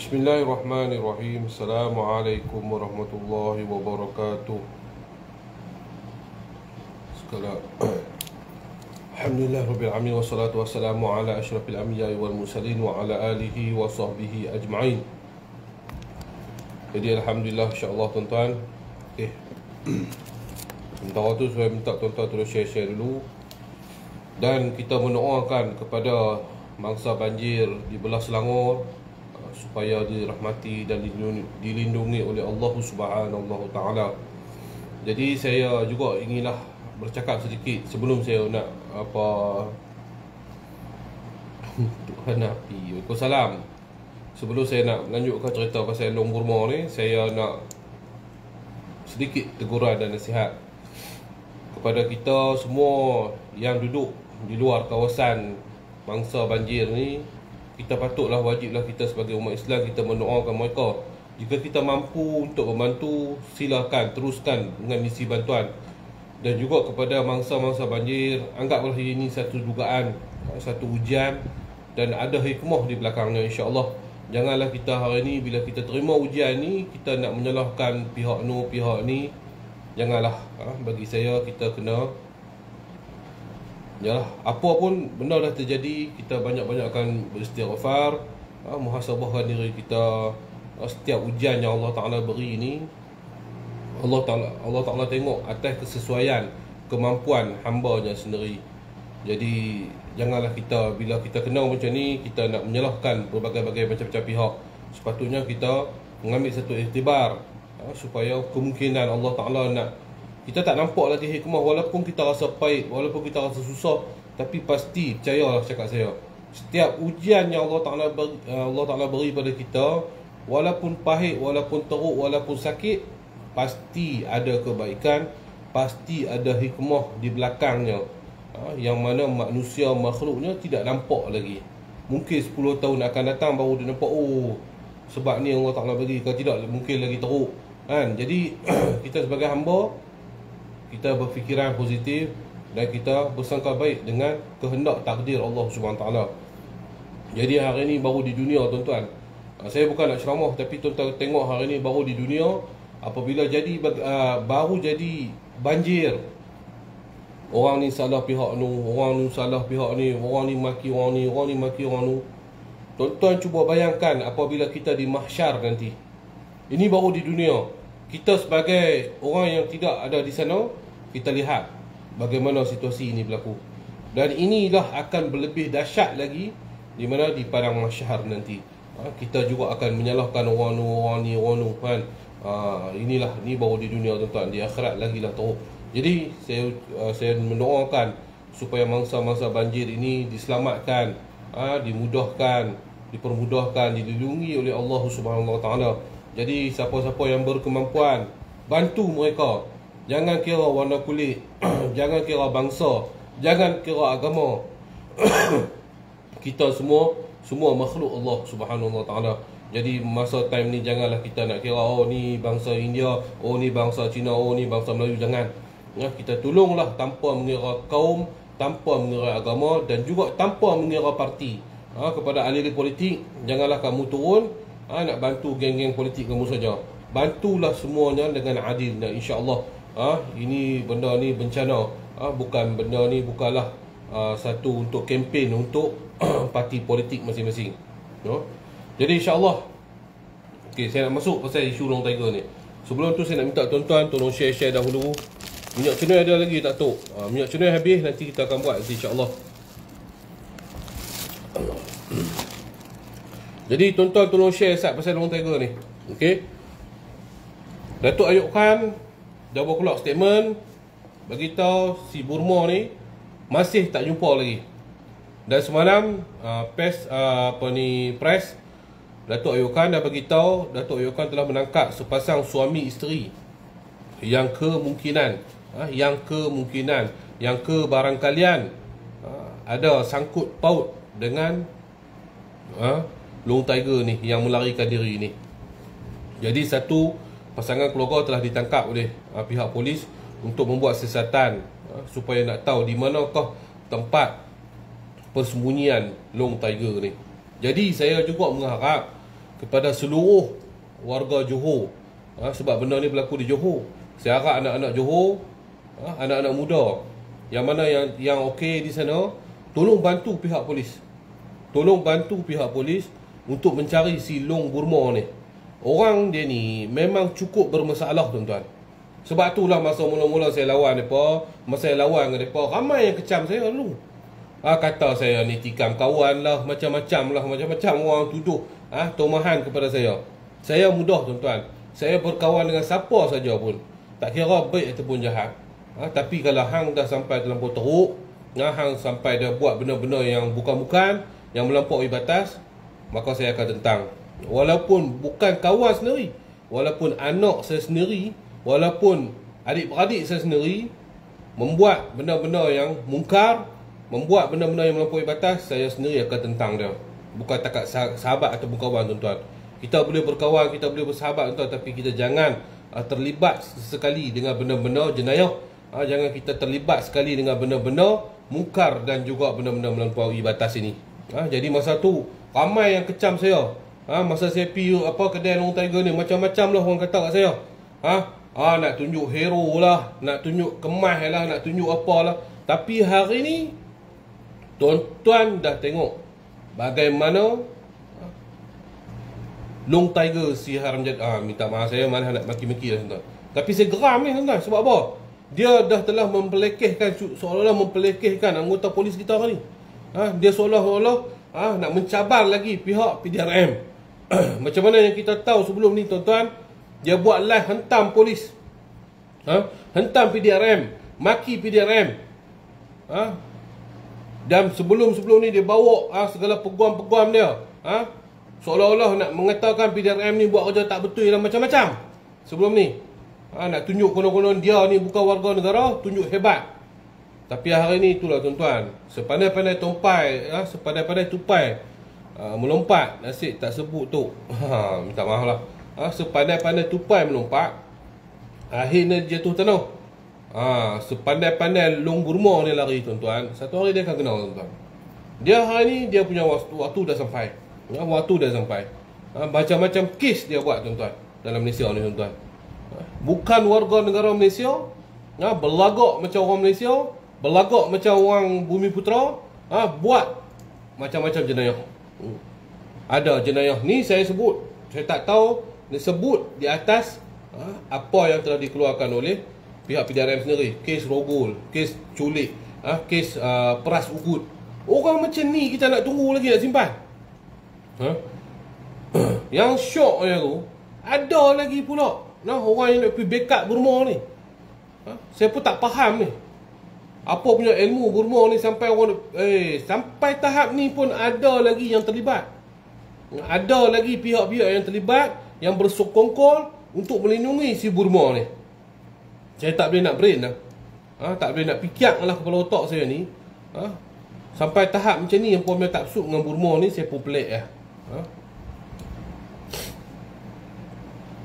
Bismillahirrahmanirrahim. Assalamualaikum warahmatullahi wabarakatuh. Segala Alhamdulillah Rabbil Alamin. Wassalatu wassalamu ala ashrafil anbiya'i wal mursalin wa ala alihi wa sahbihi ajma'in. Jadi Alhamdulillah, insyaAllah tuan-tuan. Okay, sementara tu saya minta tuan-tuan terus share dulu. Dan kita mendoakan kepada mangsa banjir di belah Selangor supaya dirahmati dan dilindungi oleh Allah Subhanahu Taala. Jadi saya juga inginlah bercakap sedikit sebelum saya nak Tuhan Nabi Waalaikumsalam. Sebelum saya nak lanjutkan cerita pasal Long Burma ni, saya nak sedikit teguran dan nasihat kepada kita semua yang duduk di luar kawasan mangsa banjir ni. Kita patutlah, wajiblah kita sebagai umat Islam, kita mendoakan mereka. Jika kita mampu untuk membantu, silakan teruskan dengan misi bantuan. Dan juga kepada mangsa-mangsa banjir, anggaplah ini satu dugaan, satu ujian, dan ada hikmah di belakangnya, insya-Allah. Janganlah kita hari ni bila kita terima ujian ni, kita nak menyalahkan pihak ni, pihak ni. Janganlah. Bagi saya, kita kena, yalah, apa pun benda dah terjadi, kita banyak-banyakkan beristighfar, muhasabahkan diri kita. Setiap ujian yang Allah Ta'ala beri ni, Allah Ta'ala tengok atas kesesuaian kemampuan hamba-Nya sendiri. Jadi janganlah kita, bila kita kena macam ni, kita nak menyalahkan berbagai-bagai macam-macam pihak. Sepatutnya kita mengambil satu iktibar, supaya kemungkinan Allah Ta'ala nak, kita tak nampak lagi hikmah. Walaupun kita rasa pahit, walaupun kita rasa susah, tapi pasti, percayalah cakap saya, setiap ujian yang Allah Ta'ala beri pada kita, walaupun pahit, walaupun teruk, walaupun sakit, pasti ada kebaikan, pasti ada hikmah di belakangnya, yang mana manusia, makhluknya tidak nampak lagi. Mungkin 10 tahun akan datang baru dia nampak, oh, sebab ni Allah Ta'ala bagi. Kalau tidak, mungkin lagi teruk, kan? Jadi kita sebagai hamba, kita berfikiran positif dan kita bersangka baik dengan kehendak takdir Allah SWT. Jadi hari ni baru di dunia, tuan-tuan. Saya bukan nak ceramah, tapi tuan-tuan tengok hari ni baru di dunia, apabila jadi baru jadi banjir, orang ni salah pihak ni, orang ni salah pihak ni, orang ni maki orang ni, orang ni maki orang ni. Tuan-tuan cuba bayangkan apabila kita di mahsyar nanti. Ini baru di dunia. Kita sebagai orang yang tidak ada di sana, kita lihat bagaimana situasi ini berlaku. Dan inilah akan berlebih dahsyat lagi di mana di padang mahsyar nanti. Kita juga akan menyalahkan orang ni, kan? Inilah, ni baru di dunia, tuan-tuan. Di akhirat lagi lah teruk. Jadi saya mendoakan supaya mangsa-mangsa banjir ini diselamatkan, dimudahkan, dipermudahkan, dilindungi oleh Allah Subhanahu Taala. Jadi siapa-siapa yang berkemampuan, bantu mereka. Jangan kira warna kulit, jangan kira bangsa, jangan kira agama. Kita semua makhluk Allah Subhanahu Taala. Jadi masa time ni janganlah kita nak kira, oh ni bangsa India, oh ni bangsa Cina, oh ni bangsa Melayu. Jangan. Kita tolonglah tanpa mengira kaum, tanpa mengira agama, dan juga tanpa mengira parti. Kepada ahli politik, janganlah kamu turun nak bantu geng-geng politik kamu saja. Bantulah semuanya dengan adil, dan insya-Allah ini benda ni bencana. Bukan benda ni, bukanlah satu untuk kempen untuk parti politik masing-masing. Jadi insya-Allah, okey, saya nak masuk pasal isu Long Tiger ni. Sebelum tu saya nak minta tuan-tuan tolong share dahulu. Minyak cenai ada lagi tak tu? Minyak cenai habis, nanti kita akan buat insya-Allah. Jadi tuan-tuan tolong share sat pasal Long Tiger ni. Okey. Datuk Ayub Khan dah buat keluar statement, bagi tahu si Burma ni masih tak jumpa lagi. Dan semalam press Datuk Ayub Khan dah bagi tahu Datuk Ayub Khan telah menangkap sepasang suami isteri yang kemungkinan yang kebarangkalian ada sangkut paut dengan Long Tiger ni yang melarikan diri ni. Jadi satu pasangan keluarga telah ditangkap oleh pihak polis untuk membuat siasatan supaya nak tahu di manakah tempat persembunyian Long Tiger ni. Jadi saya juga mengharap kepada seluruh warga Johor. Sebab benda ni berlaku di Johor. Saya harap anak-anak Johor, anak-anak muda yang mana yang okey di sana, tolong bantu pihak polis. Tolong bantu pihak polis untuk mencari si Long Burma ni. Orang dia ni memang cukup bermasalah, tuan-tuan. Sebab itulah masa mula-mula saya lawan mereka, masa saya lawan dengan mereka, ramai yang kecam saya dulu. Kata saya ni tikam kawan lah, macam-macam orang tuduh tomahan kepada saya. Saya mudah, tuan-tuan. Saya berkawan dengan siapa saja pun, tak kira baik ataupun jahat. Tapi kalau hang dah sampai terlampau teruk, hang sampai dah buat benda-benda yang bukan-bukan, yang melampaui batas, maka saya akan tentang. Walaupun bukan kawan sendiri, walaupun anak saya sendiri, walaupun adik-beradik saya sendiri membuat benda-benda yang mungkar, membuat benda-benda yang melampaui batas, saya sendiri akan tentang dia. Bukan takat sahabat ataupun kawan, tuan-tuan. Kita boleh berkawan, kita boleh bersahabat, tuan-tuan, tapi kita jangan terlibat sekali dengan benda-benda jenayah. Jangan kita terlibat sekali dengan benda-benda mungkar dan juga benda-benda melampaui batas ini. Jadi masa tu ramai yang kecam saya. Masa saya pergi kedai Long Tiger ni, macam-macam lah orang kata kat saya. Nak tunjuk hero lah, nak tunjuk kemas lah, nak tunjuk apalah. Tapi hari ni tuan-tuan dah tengok bagaimana Long Tiger si haram jadi. Minta maaf, saya malah nak maki-maki lah, tuan-tuan. Tapi saya geram ni, tuan-tuan. Sebab apa? Dia dah telah mempelekehkan, seolah-olah mempelekehkan anggota polis kita hari ni. Dia seolah-olah nak mencabar lagi pihak PDRM. Macam mana yang kita tahu sebelum ni, tuan-tuan, dia buat live hentam polis, hentam PDRM, maki PDRM. Dan sebelum ni dia bawa segala peguam-peguam dia, seolah-olah nak mengatakan PDRM ni buat kerja tak betul dan macam-macam. Sebelum ni nak tunjuk konon-konon dia ni bukan warga negara, tunjuk hebat. Tapi hari ni itulah, tuan-tuan, sepandai-pandai tumpai, sepandai-pandai tupai melompat, nasib tak sebut tu. Minta maaf lah. Sepandai-pandai tupai melompat, akhirnya jatuh tanah. Sepandai-pandai Long Burma ni lari, tuan-tuan, satu hari dia akan kena, tuan-tuan. Dia hari ni dia punya waktu dah sampai. Waktu dah sampai. Macam-macam kes dia buat, tuan-tuan, dalam Malaysia ni, tuan-tuan. Bukan warga negara Malaysia, berlagak macam orang Malaysia, berlagak macam orang Bumi Putera, buat macam-macam jenayah. Ada jenayah ni saya sebut, saya tak tahu disebut di atas apa yang telah dikeluarkan oleh pihak PDRM sendiri. Kes rogol, kes culik, kes peras ugut. Orang macam ni kita nak tunggu lagi nak simpan? Yang syoknya tu, ada lagi pula orang yang nak pergi backup Burma ni. Saya pun tak faham ni, apa punya ilmu Burma ni sampai orang sampai tahap ni pun ada lagi yang terlibat. Ada lagi pihak-pihak yang terlibat, yang bersokongkol untuk melindungi si Burma ni. Saya tak boleh nak brain lah. Tak boleh nak fikir lah kepala otak saya ni. Sampai tahap macam ni yang puan tak suka dengan Burma ni, saya pun pelik lah.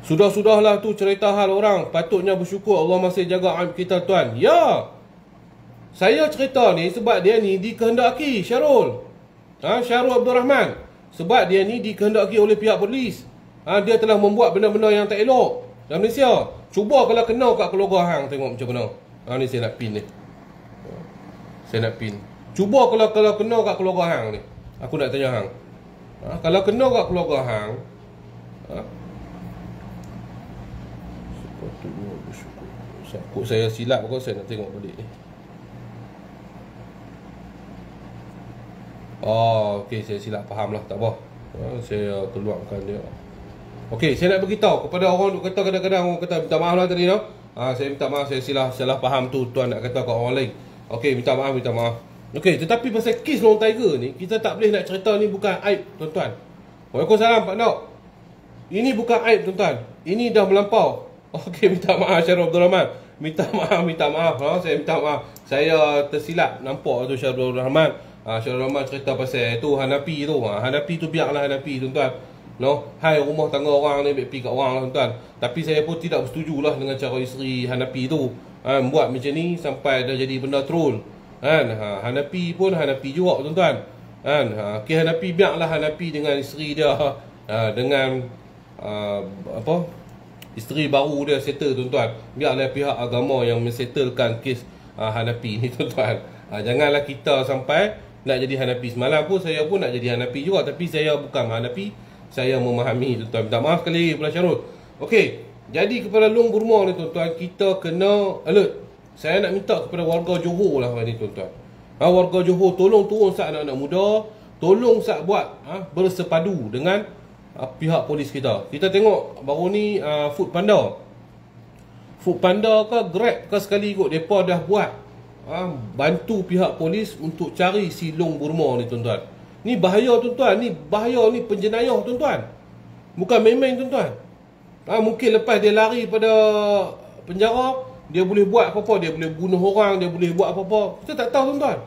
Sudah-sudahlah tu cerita hal orang. Patutnya bersyukur Allah masih jaga aib kita, tuan. Ya, saya cerita ni sebab dia ni dikehendaki Syarul, Syarul Abdul Rahman. Sebab dia ni dikehendaki oleh pihak polis. Dia telah membuat benda-benda yang tak elok dalam Malaysia. Cuba kalau kena kat keluarga hang, tengok macam mana. Ni saya nak pin ni. Saya nak pin. Cuba kalau kena kat keluarga hang ni. Aku nak tanya hang. Kalau kena kat keluarga hang, sepatutnya bersyukur. Sakut saya silap ke, saya nak tengok balik ni. Okey, saya silap faham lah, tak apa. Saya keluarkan dia. Okey, saya nak beritahu kepada orang duk kata kadang-kadang orang kata minta maaf lah tadi, no? Saya minta maaf, saya salah faham tu, tuan nak kata kat orang lain. Okey, minta maaf. Okey, tetapi pasal kes Long Tiger ni, kita tak boleh nak cerita ni bukan aib, tuan-tuan. Waalaikumsalam, Pak Nok. Ini bukan aib, tuan-tuan. Ini dah melampau. Okey, minta maaf Syarul Abdul Rahman. Minta maaf. Saya minta maaf. Saya tersilap nampak tu Syarul Abdul Rahman. Syarul Rahman cerita pasal tu Hanapi tu. Hanapi tu biarlah Hanapi, tuan-tuan. Hai rumah tangga orang ni pergi kat orang lah, tuan-tuan. Tapi saya pun tidak bersetuju lah dengan cara isteri Hanapi tu buat macam ni sampai dah jadi benda troll. Hanapi pun Hanapi juga, tuan-tuan. Hanapi biarlah Hanapi dengan isteri dia dengan apa, isteri baru dia settle tuan-tuan. Biarlah pihak agama yang mensettlekan kes Hanafi ni tuan-tuan. Janganlah kita sampai nak jadi Hanafi. Semalam pun saya pun nak jadi Hanafi juga, tapi saya bukan Hanafi. Saya memahami tuan-tuan. Minta maaf sekali Puan Syarul. Okey, jadi kepada Long Burma ni tuan-tuan, kita kena alert. Saya nak minta kepada warga Johor lah ni tuan-tuan. Warga Johor, tolong turun sat anak-anak muda. Tolong sat buat bersepadu dengan pihak polis kita. Kita tengok baru ni Food Panda ke Grab ke sekali kot, mereka dah buat bantu pihak polis untuk cari si Long Burma ni tuan-tuan. Ni bahaya tuan-tuan, ni bahaya, ni penjenayah tuan-tuan. Bukan main-main tuan-tuan. Mungkin lepas dia lari pada penjara, dia boleh buat apa-apa, dia boleh bunuh orang, dia boleh buat apa-apa. Kita tak tahu tuan-tuan.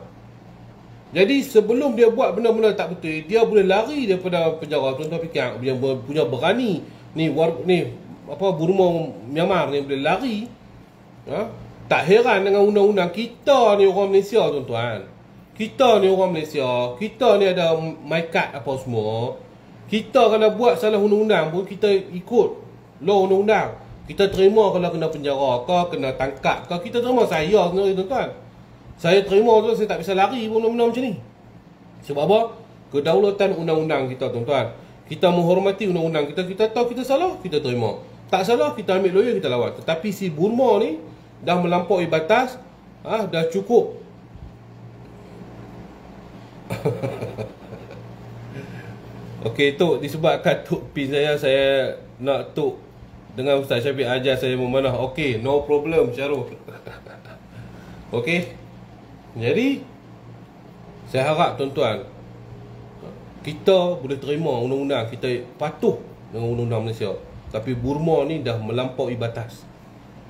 Jadi sebelum dia buat benda-benda tak betul, dia boleh lari daripada penjara. Tuan-tuan fikir yang punya berani ni Burma Myanmar ni boleh lari. Tak heran dengan undang-undang kita ni orang Malaysia tuan-tuan. Kita ni orang Malaysia, kita ni ada MyKad apa semua. Kita kalau buat salah undang-undang pun kita ikut law undang-undang. Kita terima kalau kena penjara ke, kena tangkap ke, kita terima. Saya sendiri tuan-tuan, saya terima tu, saya tak bisa lari pun benda macam ni. Sebab apa? Kedaulatan undang-undang kita tuan-tuan. Kita menghormati undang-undang kita. Kita tahu kita salah, kita terima. Tak salah, kita ambil lawyer, kita lawan. Tetapi si Burma ni dah melampaui batas. Dah cukup. Okey, Tok, disebabkan Tok pin saya nak Tok dengan Ustaz Syafiq ajar saya memanah. Okey, no problem Syarul. Okey. Jadi saya harap tuan-tuan, kita boleh terima undang-undang, kita patuh dengan undang-undang Malaysia. Tapi Burma ni dah melampaui batas.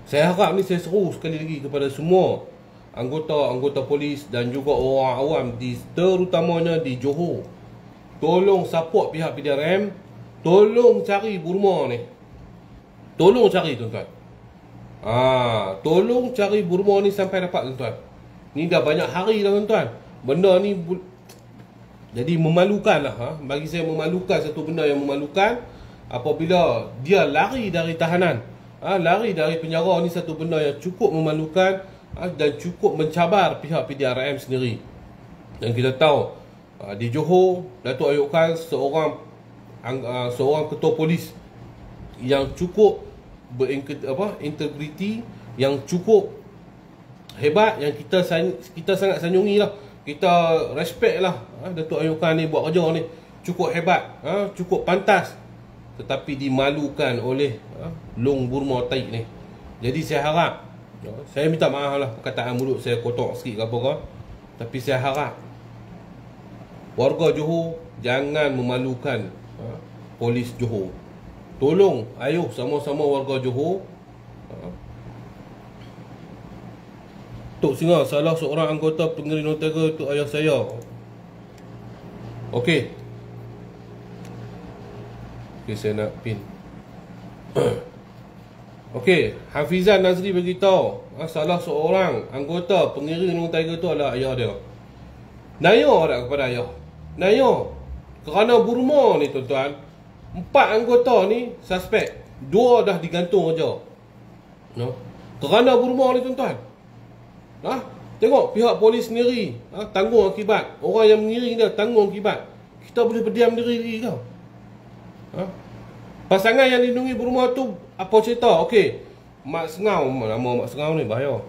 Saya harap ni, saya seru sekali lagi kepada semua anggota-anggota polis dan juga orang awam terutamanya di Johor. Tolong support pihak PDRM. Tolong cari Burma ni. Tolong cari tuan-tuan. Tolong cari Burma ni sampai dapat tuan-tuan. Ni dah banyak hari dah tuan-tuan. Benda ni jadi memalukan lah. Bagi saya memalukan, satu benda yang memalukan. Apabila dia lari dari tahanan, lari dari penjara, ni satu benda yang cukup memalukan dan cukup mencabar pihak PDRM sendiri. Dan kita tahu di Johor, Datuk Ayub Khan seorang ketua polis yang cukup berintegriti, yang cukup hebat, yang kita sangat sanjungi lah. Kita respect lah. Datuk Ayub Khan ni buat kerja ni cukup hebat, cukup pantas. Tetapi dimalukan oleh Long Burma Taik ni. Jadi saya harap, saya minta maaf lah perkataan mulut saya kotor sikit ke apa ke, tapi saya harap warga Johor jangan memalukan polis Johor. Tolong, ayo sama-sama warga Johor. Tok Singa, salah seorang anggota pengeri Notara tu ayah saya. Okey, saya nak pin. Okey, Hafizan Nazri beritahu salah seorang anggota pengeri Notara tu adalah ayah dia. Naya tak kepada ayah? Naya. Kerana Burma ni tuan-tuan, 4 anggota ni suspek, 2 dah digantung kerja. Kerana Burma ni tuan-tuan. Tengok pihak polis sendiri tanggung akibat. Orang yang mengiring dia tanggung akibat. Kita boleh berdiam diri ke? Pasangan yang lindungi Burma tu apa cerita? Okey, Mak Sengau, nama Mak Sengau ni bahaya.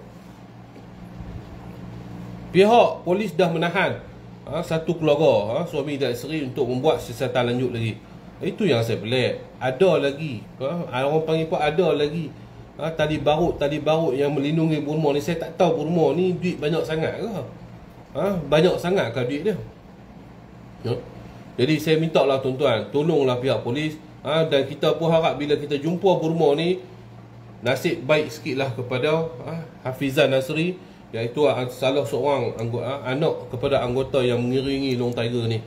Pihak polis dah menahan satu keluarga, suami dan isteri, untuk membuat siasatan lanjut lagi. Itu yang saya pelik. Ada lagi, orang panggil pun ada lagi tali barut yang melindungi Burma ni. Saya tak tahu Burma ni duit banyak sangat ke? Banyak sangat ke duit dia? Jadi saya minta lah tuan-tuan, tolonglah pihak polis. Dan kita pun harap bila kita jumpa Burma ni, nasib baik sikit lah kepada Hafizan Nazri, iaitu salah seorang anak kepada anggota yang mengiringi Long Tiger ni.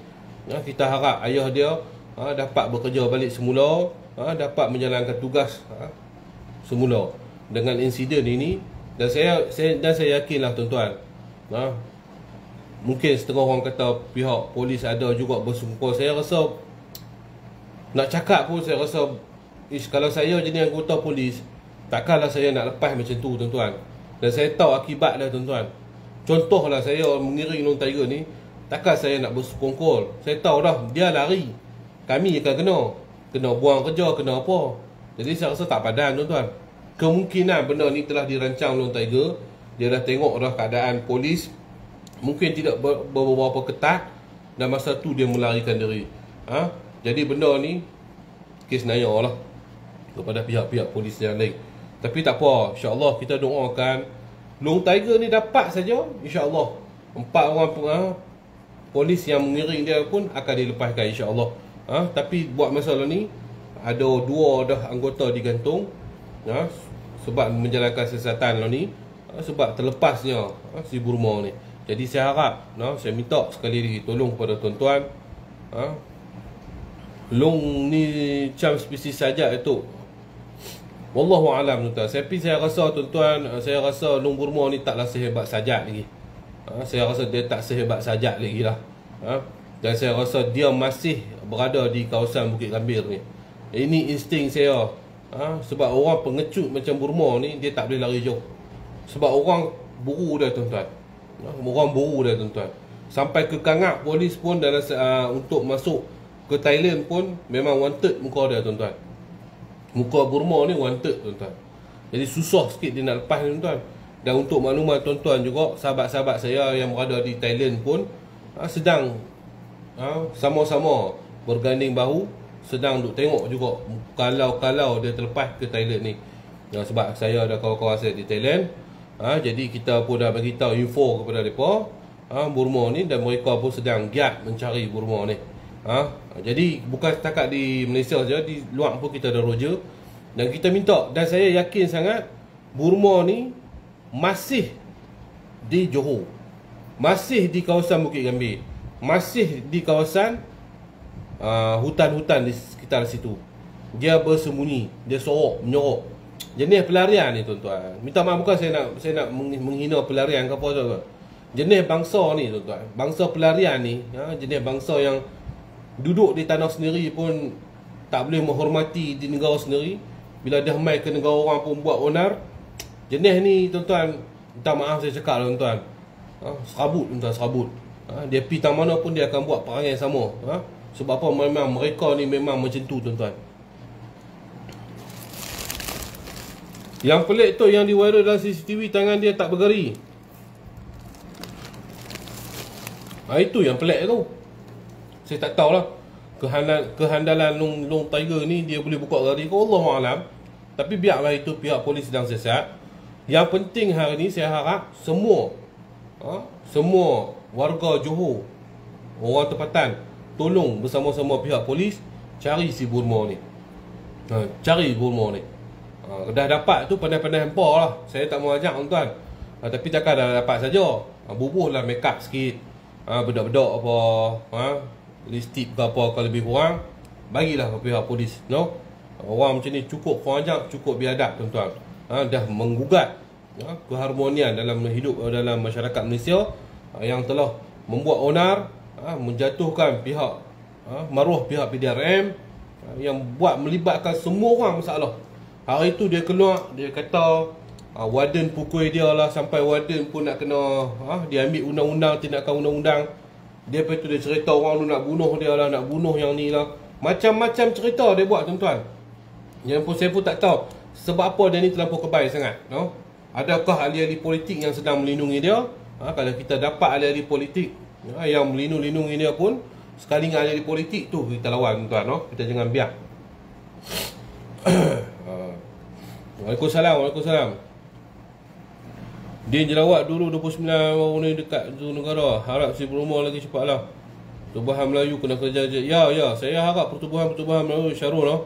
Kita harap ayah dia dapat bekerja balik semula, dapat menjalankan tugas semula dengan insiden ini. Dan saya yakinlah tuan-tuan, mungkin setengah orang kata pihak polis ada juga bersungguh. Saya rasa Nak cakap pun saya rasa kalau saya jadi anggota polis, takkanlah saya nak lepas macam tu tuan-tuan. Dan saya tahu akibat dah tuan-tuan. Contohlah saya mengiring Long Tiger ni, takkan saya nak bersekongkol. Saya tahu dah dia lari, kami akan kena buang kerja, kena apa. Jadi saya rasa tak padan tuan-tuan. Kemungkinan benda ni telah dirancang Long Tiger. Dia dah tengok dah keadaan polis mungkin tidak berapa ketat, dan masa tu dia melarikan diri. Jadi benda ni kes naya lah kepada pihak-pihak polis yang lain. Tapi tak apa, insya-Allah kita doakan Long Tiger ni dapat saja, insya-Allah 4 orang polis yang mengiring dia pun akan dilepaskan, insya-Allah. Tapi buat masalah ni ada 2 dah anggota digantung sebab menjalankan siasatan lah ni, sebab terlepasnya si Burma ni. Jadi saya harap, saya minta sekali lagi tolong kepada tuan-tuan, long ni macam spesies sajak itu. Wallahu alam tuan-tuan. Tapi saya rasa tuan-tuan, saya rasa long Burma ni taklah sehebat sajak lagi. Saya rasa dia tak sehebat sajak lagi lah. Dan saya rasa dia masih berada di kawasan Bukit Gambir ni. Ini insting saya. Sebab orang pengecut macam Burma ni, dia tak boleh lari jauh. Sebab orang buru dia tuan-tuan. Orang buru dia tuan-tuan. Sampai ke Kangap polis pun dalam untuk masuk ke Thailand pun memang wanted muka dia tuan-tuan. Muka Burma ni wanted tuan-tuan. Jadi susah sikit dia nak lepas tuan-tuan. Dan untuk makluman tuan-tuan juga, sahabat-sahabat saya yang berada di Thailand pun sedang sama-sama berganding bahu, sedang duk tengok juga kalau dia terlepas ke Thailand ni. Sebab saya ada kawan-kawan saya di Thailand, jadi kita pun dah bagi tahu info kepada mereka Burma ni, dan mereka pun sedang giat mencari Burma ni. Jadi bukan setakat di Malaysia saja, di luar pun kita ada roja. Dan kita minta, dan saya yakin sangat Burma ni masih di Johor, masih di kawasan Bukit Gambir, masih di kawasan hutan-hutan di sekitar situ. Dia bersembunyi, dia sorok, menyorok. Jenis pelarian ni tuan-tuan, minta maaf, bukan saya nak menghina pelarian ke apa tu. Jenis bangsa ni tuan-tuan, bangsa pelarian ni, jenis bangsa yang duduk di tanah sendiri pun tak boleh menghormati di negara sendiri. Bila dah mai ke negara orang pun buat onar. Jenis ni tuan-tuan, minta maaf saya cakap tuan-tuan, serabut tuan-tuan, serabut. Dia pergi tang mana pun dia akan buat perangai sama. Sebab apa? Memang mereka ni memang macam tu tuan-tuan. Yang pelik tu yang di-viral dalam CCTV, tangan dia tak bergeri. Itu yang pelik tu. Saya tak tahulah kehandalan Long Tiger ni, dia boleh buka gari ke, Allahualam. Tapi biarlah itu pihak polis sedang siasat. Yang penting hari ni saya harap semua warga Johor, orang tempatan, tolong bersama-sama pihak polis cari si Burma ni. Cari Burma ni. Dah dapat tu pandai-pandai hampa lah. Saya tak mau ajak tuan-tuan. Tapi takkan dah dapat saja. Bubuhlah make up sikit. Bedak-bedak apa, lipstick ke apa kalau lebih kurang, bagilah ke pihak polis. Orang macam ni cukup kurang ajak, cukup biadab tuan-tuan. Dah menggugat keharmonian dalam hidup dalam masyarakat Malaysia, yang telah membuat onar, menjatuhkan pihak maruah pihak PDRM, yang buat melibatkan semua orang masalah. Hari tu dia keluar, dia kata warden pukul dia lah, sampai warden pun nak kena dia ambil undang-undang, tindakan undang-undang. Dia lepas tu dia cerita orang tu nak bunuh dia lah, nak bunuh yang ni lah. Macam-macam cerita dia buat tuan-tuan. Yang pun saya pun tak tahu sebab apa dia ni terlampau kebal sangat. Adakah ahli-ahli politik yang sedang melindungi dia? Kalau kita dapat ahli-ahli politik yang melindungi dia pun, sekali dengan ahli-ahli politik tu kita lawan tuan-tuan. Kita jangan biar. Waalaikumsalam. Waalaikumsalam. Dia jelawat dulu 29 orang ni dekat tu negara. Harap si Burma lagi cepatlah. Pertubuhan Melayu kena kerja je. Ya, saya harap pertubuhan Melayu, Syarul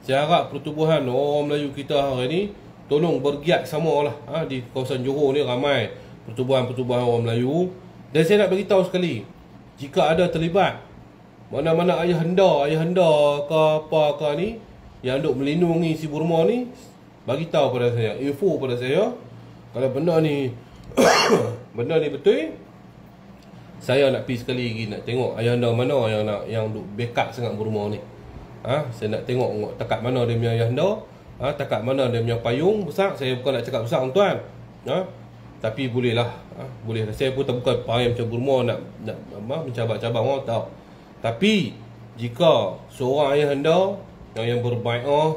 saya harap pertubuhan orang Melayu kita hari ni tolong bergiat samalah. Di kawasan Johor ni ramai pertubuhan orang Melayu. Dan saya nak beritahu sekali, jika ada terlibat mana-mana ayahanda ke apa ke ni yang duk melindungi si Burma ni, bagi tahu pada saya, info pada saya. Kalau benda ni benda ni betul, saya nak pergi sekali lagi, nak tengok ayahanda mana yang duk backup sangat Burma ni. Saya nak tengok takat mana dia punya ayah anda, takat mana dia punya payung besar. Saya bukan nak cakap besar tuan, tapi bolehlah, boleh. Saya pun tak bukan perangai macam Burma nak mencabar-cabar orang, tak. Tapi jika seorang ayah anda yang berbai'ah,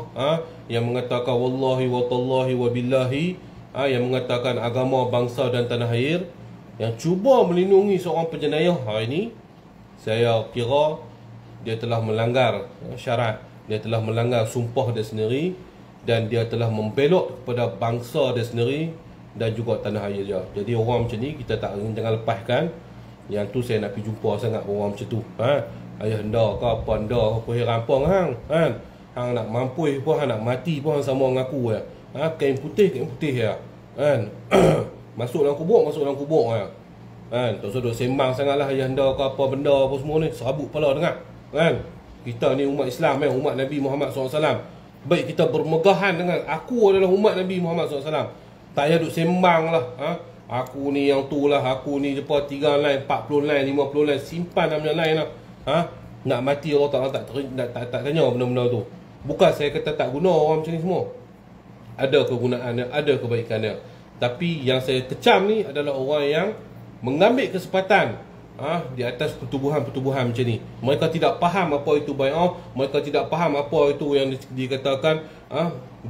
yang mengatakan wallahi wa tallahi wa billahi, yang mengatakan agama, bangsa dan tanah air, yang cuba melindungi seorang penjenayah hari ini, saya kira dia telah melanggar syarat, dia telah melanggar sumpah dia sendiri, dan dia telah membelot kepada bangsa dia sendiri dan juga tanah air dia. Jadi orang macam ni kita tak jangan lepaskan. Yang tu saya nak pergi jumpa sangat orang macam tu. Ayah anda ke apa anda, apa heran apa hang, kan? Hang nak mampus pun, hang nak mati pun hang sama dengan aku ya. Kain putih ya. Kan? Masuk dalam kubur ya. Kan? Tak usah duk sembang sangatlah ayah anda ke apa benda apa semua ni, serabut kepala dengar. Kan? Kita ni umat Islam, umat Nabi Muhammad SAW. Baik kita bermegahan dengan aku adalah umat Nabi Muhammad SAW. Tak payah duk sembang lah. Aku ni yang tu lah, aku ni lepas 3 line, 40 line, 50 line, simpan namanya line lah. Nak mati Allah Ta'ala tak tanya benda-benda tu. Bukan saya kata tak guna orang macam ni semua. Ada kegunaannya, ada kebaikannya. Tapi yang saya kecam ni adalah orang yang mengambil kesempatan di atas pertubuhan-pertubuhan macam ni. Mereka tidak faham apa itu bai'ah, mereka tidak faham apa itu yang dikatakan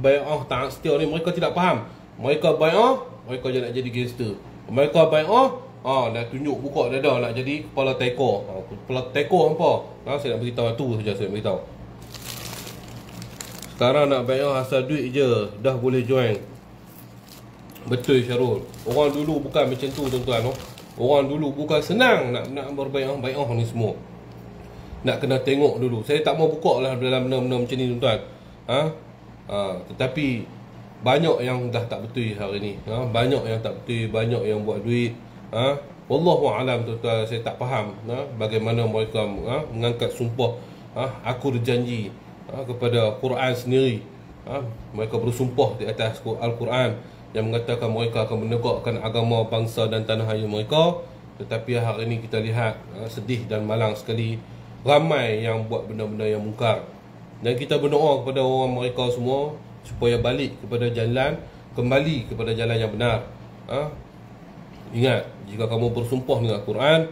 bai'ah taat setia ni, mereka tidak faham. Mereka bai'ah, mereka je nak jadi gangster. Mereka bai'ah, nak tunjuk buka dada nak jadi kepala teko. Kepala teko apa? Saya nak beritahu tu saja saya nak beritahu. Sekarang nak bai'ah asal duit je dah boleh join. Betul Syarul. Orang dulu bukan macam tu tuan-tuan. Orang dulu bukan senang nak berbai'ah ni semua. Nak kena tengok dulu. Saya tak mau buka lah dalam benda-benda macam ni tuan-tuan. Tetapi banyak yang dah tak betul hari ni. Banyak yang tak betul, banyak yang buat duit. Wallahu alam tuan-tuan, saya tak faham bagaimana mereka mengangkat sumpah. Aku berjanji kepada Quran sendiri. Mereka bersumpah di atas Al-Quran yang mengatakan mereka akan menegakkan agama, bangsa dan tanah air mereka. Tetapi hari ini kita lihat sedih dan malang sekali, ramai yang buat benda-benda yang mungkar. Dan kita berdoa kepada orang mereka semua supaya balik kepada jalan, kembali kepada jalan yang benar. Ingat, jika kamu bersumpah dengan Al-Quran,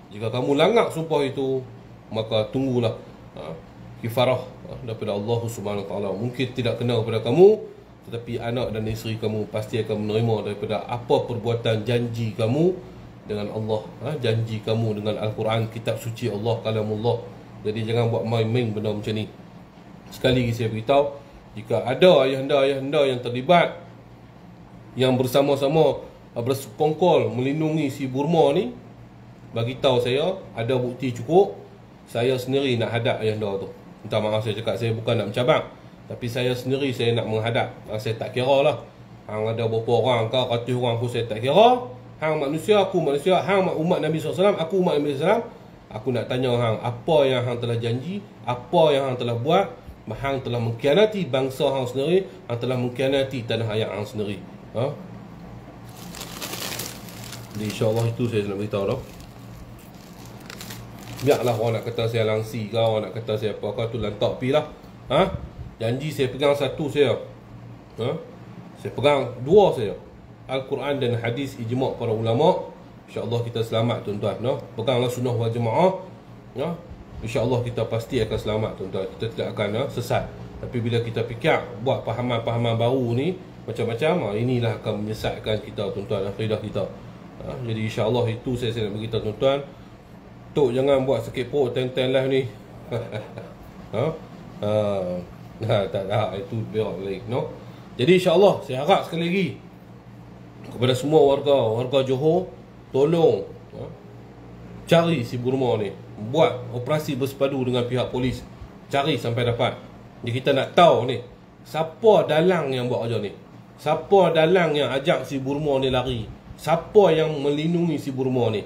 jika kamu langgar sumpah itu, maka tunggulah kifarah daripada Allah Subhanahu Wa Taala. Mungkin tidak kena kepada kamu, tetapi anak dan isteri kamu pasti akan menerima daripada apa perbuatan janji kamu dengan Allah, janji kamu dengan Al-Quran, kitab suci Allah, kalamullah. Jadi jangan buat main-main benda macam ni. Sekali lagi saya beritahu, jika ada ayahanda yang terlibat, yang bersama-sama bersekongkol melindungi si Burma ni, bagi tahu saya, ada bukti cukup. Saya sendiri nak hadap ayahanda tu. Minta maaf saya cakap, saya bukan nak mencabar, tapi saya sendiri saya nak menghadap. Saya tak kira lah hang ada berapa orang ke, 100 orang pun saya tak kira. Hang manusia, aku manusia. Hang umat Nabi SAW, aku umat Nabi SAW. Aku nak tanya hang, apa yang hang telah janji, apa yang hang telah buat. Hang telah mengkhianati bangsa hang sendiri, hang telah mengkhianati tanah air hang sendiri. Jadi insyaAllah itu saya nak beritahu dah. Biarlah orang nak kata saya langsi ke, orang nak kata saya apa ke, tu lantak pi lah. Janji saya pegang satu saya. Saya pegang dua saya. Al-Quran dan hadis ijma' para ulama. InsyaAllah kita selamat tuan-tuan. Peganglah sunnah wal jamaah. InsyaAllah kita pasti akan selamat tuan-tuan. Kita tidak akan sesat. Tapi bila kita fikir buat pahaman-pahaman baru ni macam-macam, inilah akan menyesatkan kita tuan-tuan, akidah kita. Jadi insyaAllah itu saya nak beritahu tuan-tuan. Tok jangan buat sakit perut ten-ten live ni. Tak itu biar lagi, Jadi insyaAllah saya harap sekali lagi kepada semua warga Johor, tolong cari si Burma ni, buat operasi bersepadu dengan pihak polis, cari sampai dapat. Jadi kita nak tahu ni, siapa dalang yang buat kerja ni, siapa dalang yang ajak si Burma ni lari, siapa yang melindungi si Burma ni.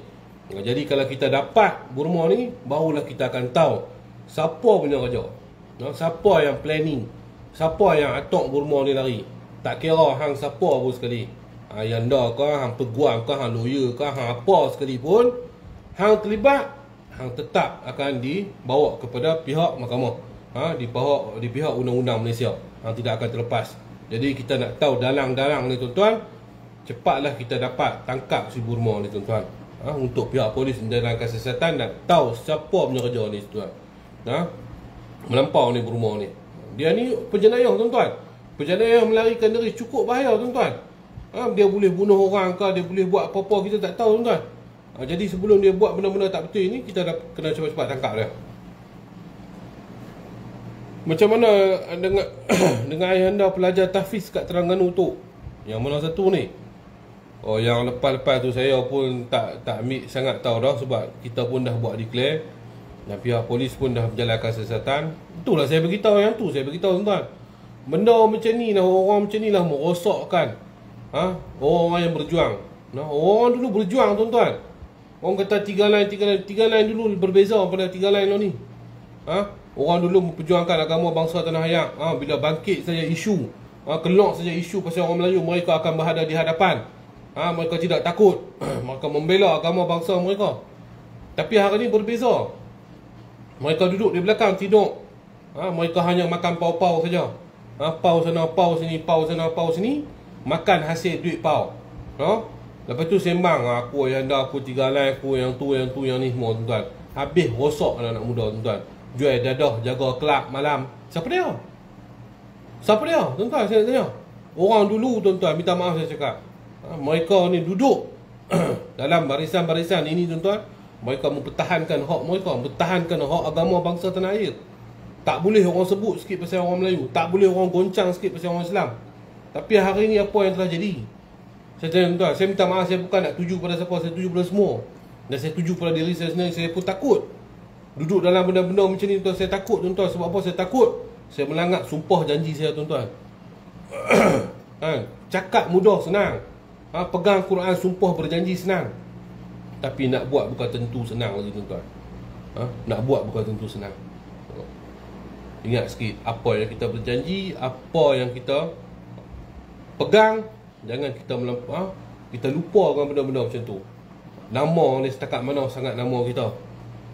Jadi kalau kita dapat Burma ni, barulah kita akan tahu siapa punya kerja, siapa yang planning, siapa yang atok Burma ni lari. Tak kira hang siapa pun sekali, ayanda ke, hang peguam ke, hang lawyer ke, hang apa sekalipun, hang terlibat, hang tetap akan dibawa kepada pihak mahkamah. di pihak undang-undang Malaysia tidak akan terlepas. Jadi kita nak tahu dalang-dalang ni tuan-tuan, cepatlah kita dapat tangkap si Burma ni tuan-tuan. Untuk pihak polis dan kesihatan nak tahu siapa punya kerja ni tuan. Melampau ni Burma ni. Dia ni penjenayah tuan-tuan. Penjenayah melarikan diri cukup bahaya tuan-tuan. Dia boleh bunuh orang ke, dia boleh buat apa-apa kita tak tahu tuan-tuan. Jadi sebelum dia buat benda-benda tak betul ni, kita dah kena cepat-cepat tangkap dia. Macam mana dengan dengan ayahanda pelajar tahfiz kat Terengganu tu? Yang mana satu ni? Yang lepas-lepas tu saya pun tak ambil sangat tahu dah, sebab kita pun dah buat declare dan pihak polis pun dah menjalankan siasatan. Itulah saya beritahu yang tu, saya beritahu tuan-tuan. Benda macam ni lah, orang macam ni lah merosakkan orang yang berjuang. Orang dulu berjuang tuan-tuan. Orang kata tiga line dulu berbeza pada tiga line lah ni. Orang dulu memperjuangkan agama bangsa tanah air. Bila bangkit saja isu, keluar saja isu pasal orang Melayu, mereka akan berada di hadapan. Mereka tidak takut. Mereka membela agama bangsa mereka. Tapi hari ini berbeza. Mereka duduk di belakang tidur. Mereka hanya makan pau-pau saja. Pau sana, pau sini, pau sana, pau sini. Makan hasil duit pau. Lepas tu sembang, aku ayahanda, aku tiga line, aku yang tu, yang ni semua tuan-tuan. Habis rosak anak-anak muda tuan-tuan. Jual dadah, jaga kelab malam. Siapa dia? Tuan-tuan, saya nak tanya. Orang dulu tuan-tuan, minta maaf saya cakap, mereka ni duduk dalam barisan-barisan ini tuan-tuan. Mereka mempertahankan hak mereka, mempertahankan hak agama bangsa tanah air. Tak boleh orang sebut sikit pasal orang Melayu, tak boleh orang goncang sikit pasal orang Islam. Tapi hari ni apa yang telah jadi? Saya tanya tuan-tuan, saya minta maaf, saya bukan nak tuju pada siapa, saya tuju pada semua. Dan saya tuju pada diri saya sendiri. Saya pun takut duduk dalam benda-benda macam ni tuan. Saya takut tuan-tuan. Sebab apa saya takut? Saya melanggar sumpah janji saya tuan-tuan. Cakap mudah senang, pegang Quran sumpah berjanji senang. Tapi nak buat bukan tentu senang lagi tuan-tuan. Nak buat bukan tentu senang. Ingat sikit, apa yang kita berjanji, apa yang kita pegang, jangan kita kita lupakan benda-benda macam tu. Nama ni setakat mana sangat nama kita.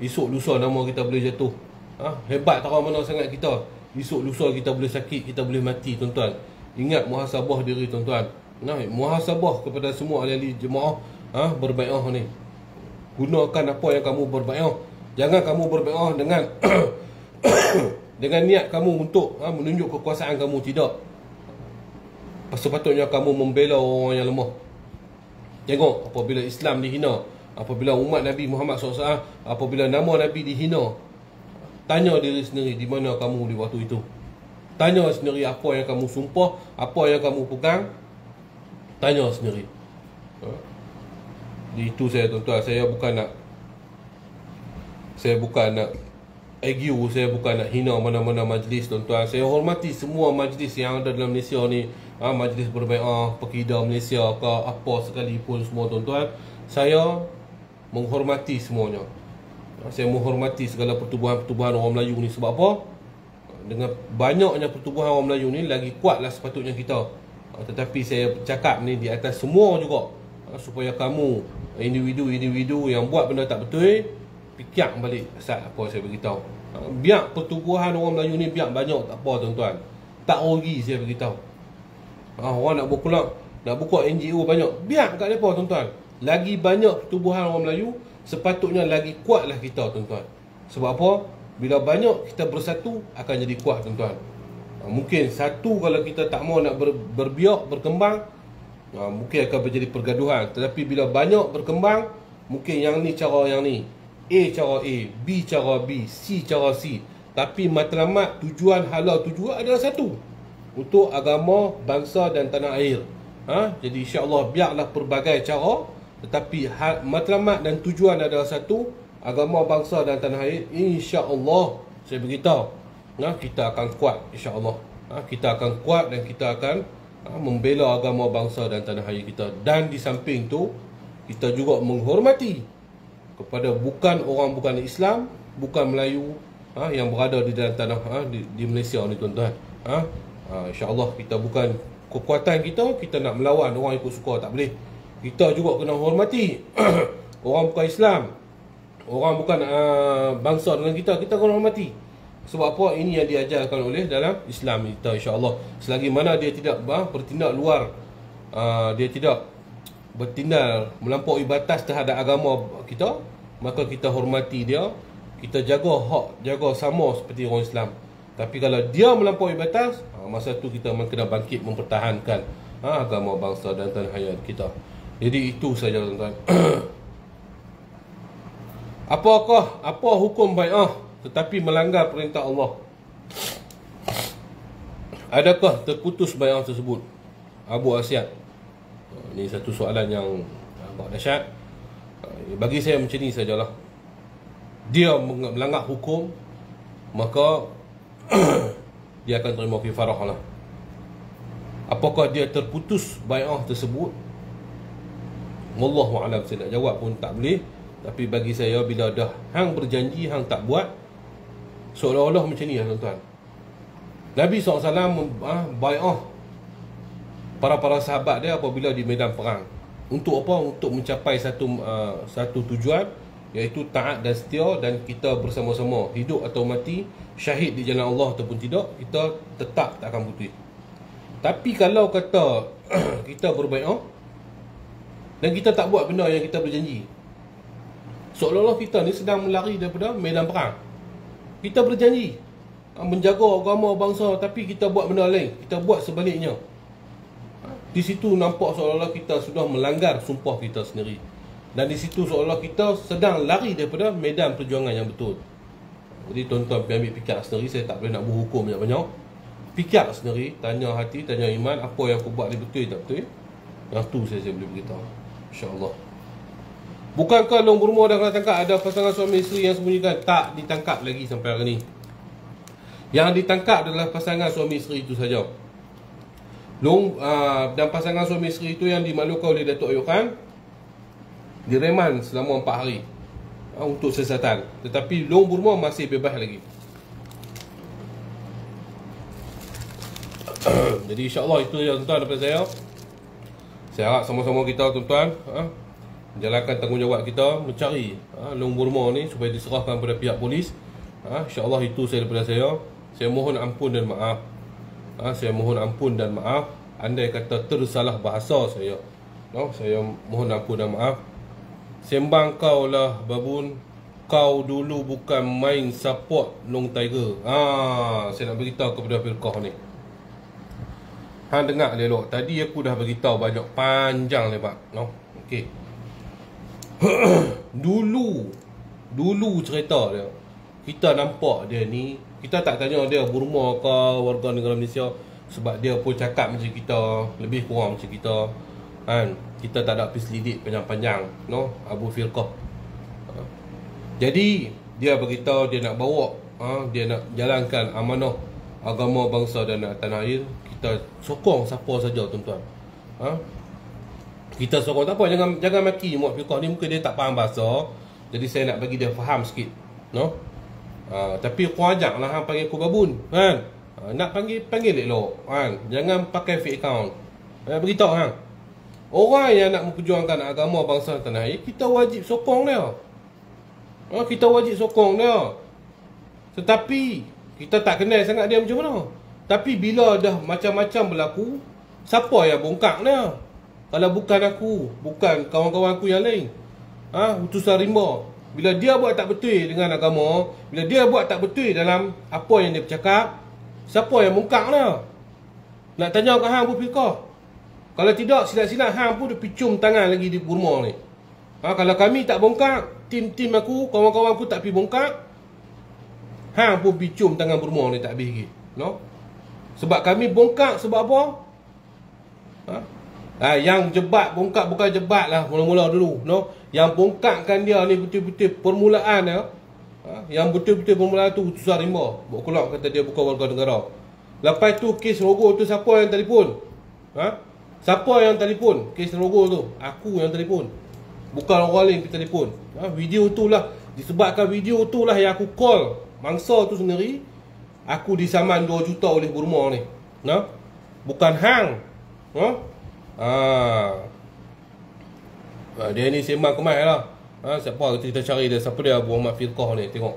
Esok lusa nama kita boleh jatuh. Hebat tak mana sangat kita. Esok lusa kita boleh sakit, kita boleh mati tuan-tuan. Ingat muhasabah diri tuan-tuan. Muhasabah kepada semua ahli jemaah berbai'ah ni. Gunakan apa yang kamu berbai'ah. Jangan kamu berbai'ah dengan dengan niat kamu untuk menunjuk kekuasaan kamu. Tidak. Sepatutnya kamu membela orang yang lemah. Tengok apabila Islam dihina, apabila umat Nabi Muhammad SAW, apabila nama Nabi dihina, tanya diri sendiri di mana kamu di waktu itu. Tanya sendiri apa yang kamu sumpah, apa yang kamu pegang. Tanya sendiri. Itu saya tuan-tuan, saya bukan nak argue, saya bukan nak hina mana-mana majlis tuan-tuan. Saya hormati semua majlis yang ada dalam Malaysia ni. Majlis berbai'ah, Pekida Malaysia ke apa sekalipun semua tuan-tuan. Saya menghormati semuanya. Saya menghormati segala pertubuhan-pertubuhan orang Melayu ni. Sebab apa? Dengan banyaknya pertubuhan orang Melayu ni, lagi kuatlah sepatutnya kita. Tetapi saya cakap ni di atas semua juga, supaya kamu, individu-individu yang buat benda tak betul, fikir balik asal apa saya beritahu. Biar pertubuhan orang Melayu ni biar banyak tak apa tuan-tuan. Tak rugi saya beritahu. Orang nak buka NGO banyak, biar kat mereka tuan-tuan. Lagi banyak pertubuhan orang Melayu, sepatutnya lagi kuatlah kita tuan-tuan. Sebab apa? Bila banyak kita bersatu, akan jadi kuat tuan-tuan. Mungkin satu kalau kita tak mau nak berbiak, berkembang, mungkin akan menjadi pergaduhan. Tetapi bila banyak berkembang, mungkin yang ni cara yang ni, A cara A, B cara B, C cara C. Tapi matlamat tujuan halal tujuan adalah satu, untuk agama, bangsa dan tanah air. Jadi insya-Allah biarlah pelbagai cara, tetapi matlamat dan tujuan adalah satu, agama, bangsa dan tanah air. Insya-Allah saya beritahu, kita akan kuat insya-Allah. Kita akan kuat dan kita akan membela agama, bangsa dan tanah air kita. Dan di samping tu, kita juga menghormati kepada bukan Islam, bukan Melayu yang berada di dalam tanah di Malaysia ni tuan-tuan. InsyaAllah kita bukan kekuatan kita nak melawan orang ikut suka, tak boleh. Kita juga kena hormati orang bukan Islam, orang bukan bangsa dengan kita kena hormati. Sebab apa? Ini yang diajarkan oleh dalam Islam kita, insya-Allah. Selagi mana dia tidak bertindak luar, dia tidak bertindak melampaui batas terhadap agama kita, maka kita hormati dia, kita jaga hak, jaga sama seperti orang Islam. Tapi kalau dia melampaui batas, masa tu kita kena bangkit mempertahankan agama bangsa dan tanah air kita. Jadi itu saja tuan-tuan. Apa hukum bai'ah tetapi melanggar perintah Allah? Adakah terputus bai'ah tersebut? Abu Asyad. Ini satu soalan yang agak dahsyat. Bagi saya macam ni sajalah. Dia melanggar hukum, maka dia akan terima kafarah lah. Apakah dia terputus bai'ah tersebut? Wallahu a'lam. Saya nak jawab pun tak boleh. Tapi bagi saya, bila dah hang berjanji, hang tak buat, seolah-olah macam ni lah tuan-tuan. Nabi SAW bai'ah para sahabat dia apabila di medan perang. Untuk apa? Untuk mencapai satu tujuan, iaitu taat dan setia, dan kita bersama-sama hidup atau mati, syahid di jalan Allah ataupun tidak, kita tetap tak akan putus. Tapi kalau kata kita berbai'ah dan kita tak buat benda yang kita berjanji, seolah-olah kita ni sedang melari daripada medan perang. Kita berjanji menjaga agama bangsa, tapi kita buat benda lain, kita buat sebaliknya. Di situ nampak seolah-olah kita sudah melanggar sumpah kita sendiri. Dan di situ seolah-olah kita sedang lari daripada medan perjuangan yang betul. Jadi tuan-tuan pergi ambil fikir sendiri. Saya tak boleh nak berhukum banyak-banyak. Fikir sendiri, tanya hati, tanya iman, apa yang aku buat ni betul tak betul. Yang tu saya boleh beritahu, insya-Allah. Bukankah Long Burma dah kena tangkap? Ada pasangan suami isteri yang sembunyikan? Tak ditangkap lagi sampai hari ni. Yang ditangkap adalah pasangan suami isteri itu saja. Dan pasangan suami isteri itu yang dimaklumkan oleh Datuk Ayub Khan direman selama 4 hari untuk siasatan. Tetapi Long Burma masih bebas lagi. Jadi insya-Allah itu yang tuan-tuan daripada saya. Saya harap sama-sama kita tuan-tuan menjalankan tanggungjawab kita mencari Long Burma ni supaya diserahkan kepada pihak polis. InsyaAllah itu saya daripada saya. Saya mohon ampun dan maaf. Saya mohon ampun dan maaf andai kata tersalah bahasa saya. Saya mohon ampun dan maaf. Sembang kau lah babun, kau dulu bukan main support Long Tiger. Saya nak beritahu kepada Firqah ni. Hang dengar elok. Tadi aku dah beritahu banyak panjang lebar. Okey. Dulu cerita dia, kita nampak dia ni, kita tak tanya dia Burma ke warga negara Malaysia, sebab dia pun cakap macam kita, lebih kurang macam kita kan. Kita tak ada pergi selidik panjang-panjang, Abu Firqah. Jadi dia beritahu dia nak bawa, dia nak jalankan amanah agama bangsa dan tanah air. Kita sokong siapa saja tuan-tuan. Kita sokong, tak apa, jangan maki Muhammad Firqah ni, mungkin dia tak faham bahasa. Jadi saya nak bagi dia faham sikit, tapi aku ajak lah hang panggil aku babun kan. Nak panggil elok kan. Jangan pakai fake account. Beritahu hang, orang yang nak memperjuangkan agama bangsa tanah air, kita wajib sokong dia. Kita wajib sokong dia. Tetapi kita tak kenal sangat dia macam mana. Tapi bila dah macam-macam berlaku, siapa yang bongkak dia? Kalau bukan aku, bukan kawan-kawan aku yang lain, utusan rimba. Bila dia buat tak betul dengan agama, bila dia buat tak betul dalam apa yang dia bercakap, siapa yang bongkak dia? Nak tanya kat hang Abu Firqah. Kalau tidak, silat-silat hang pun dia picum tangan lagi di Burma ni. Kalau kami tak bongkak, tim aku, kawan-kawan aku tak pergi bongkak, hang pun picum tangan Burma ni tak habis lagi. Sebab kami bongkak sebab apa? Yang jebat bongkak bukan jebat lah mula-mula dulu, Yang bongkakkan dia ni betul-betul permulaan dia, yang betul-betul permulaan tu utusan rimba. Buat kelak kata dia bukan warga negara. Lepas tu kes Rogo tu siapa yang telefon? Siapa yang telefon kes Rogo tu? Aku yang telefon, bukan orang lain yang telefon. Video tu lah, disebabkan video tu lah yang aku call mangsa tu sendiri, aku disaman 2 juta oleh Burma ni, bukan hang. Dia ni sembang kemas lah. Siapa kita cari dia, siapa dia Abu Muhammad Firqah ni, tengok.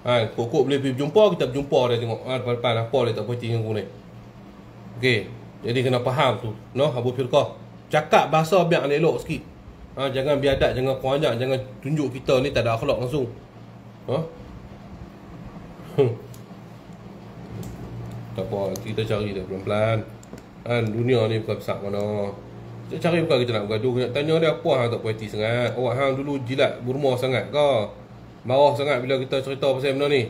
Kok boleh pergi berjumpa, kita berjumpa dia tengok. Depan-depan apa dia tak puas dengan aku ni. Okey. Jadi kena faham tu. No, Abu Firqah. Cakap bahasa biar elok sikit. Jangan biadab, jangan kuanyak, jangan tunjuk kita ni tak ada akhlak langsung. Tak apa, kita cari dia pelan-pelan. Dunia ni bukan besar mana. Kita cari bukan kita nak bergaduh. Nak tanya dia apa hang tak puas hati sangat. Awak hang dulu jilat Burma sangat ke? Marah sangat bila kita cerita pasal benda ni.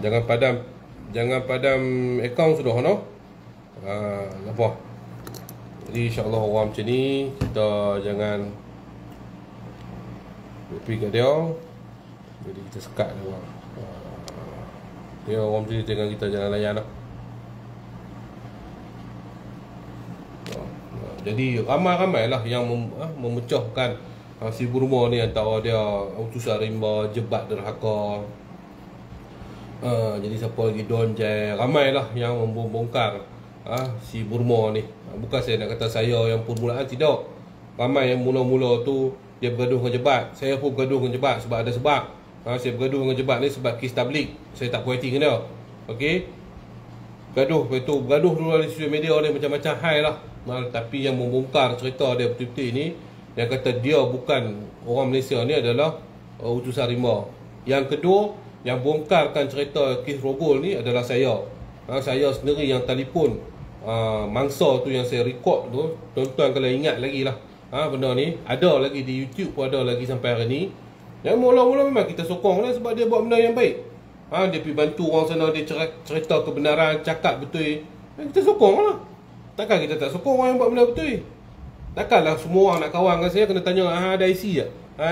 Jangan padam akaun sudah no. Apa? Jadi insya-Allah orang macam ni kita jangan pergi kat dia. Jadi kita sekat dia orang. Dia orang macam ni dengan kita jangan layan lah. Jadi ramai-ramai lah yang memecahkan si Burma ni, antara dia utusan rimba, jebat derhaka. Jadi siapa lagi, Don Jai, ramai lah yang membongkar si Burma ni. Bukan saya nak kata saya yang permulaan, tidak. Ramai yang mula-mula tu dia bergaduh dengan jebat. Saya pun bergaduh dengan jebat sebab ada sebab. Saya bergaduh dengan jebat ni sebab kes tablik. Saya tak puas hati dengan dia. Okey. Bergaduh dulu di sosial media ni macam-macam hal lah. Tapi yang membongkar cerita dia betul-betul ni, yang kata dia bukan orang Malaysia ni adalah utusan rimba. Yang kedua, yang bongkarkan cerita kes Rogol ni adalah saya. Saya sendiri yang telefon mangsa tu yang saya record tu. Tuan-tuan kalau ingat lagi lah, benda ni ada lagi di YouTube pun, ada lagi sampai hari ni. Yang mula-mula memang kita sokong lah sebab dia buat benda yang baik. Dia pergi bantu orang sana, dia cerita kebenaran, cakap betul. Kita sokong lah. Takkan kita tak sokong orang yang buat benda betul. Takkanlah semua orang nak kawan dengan saya kena tanya ada IC je.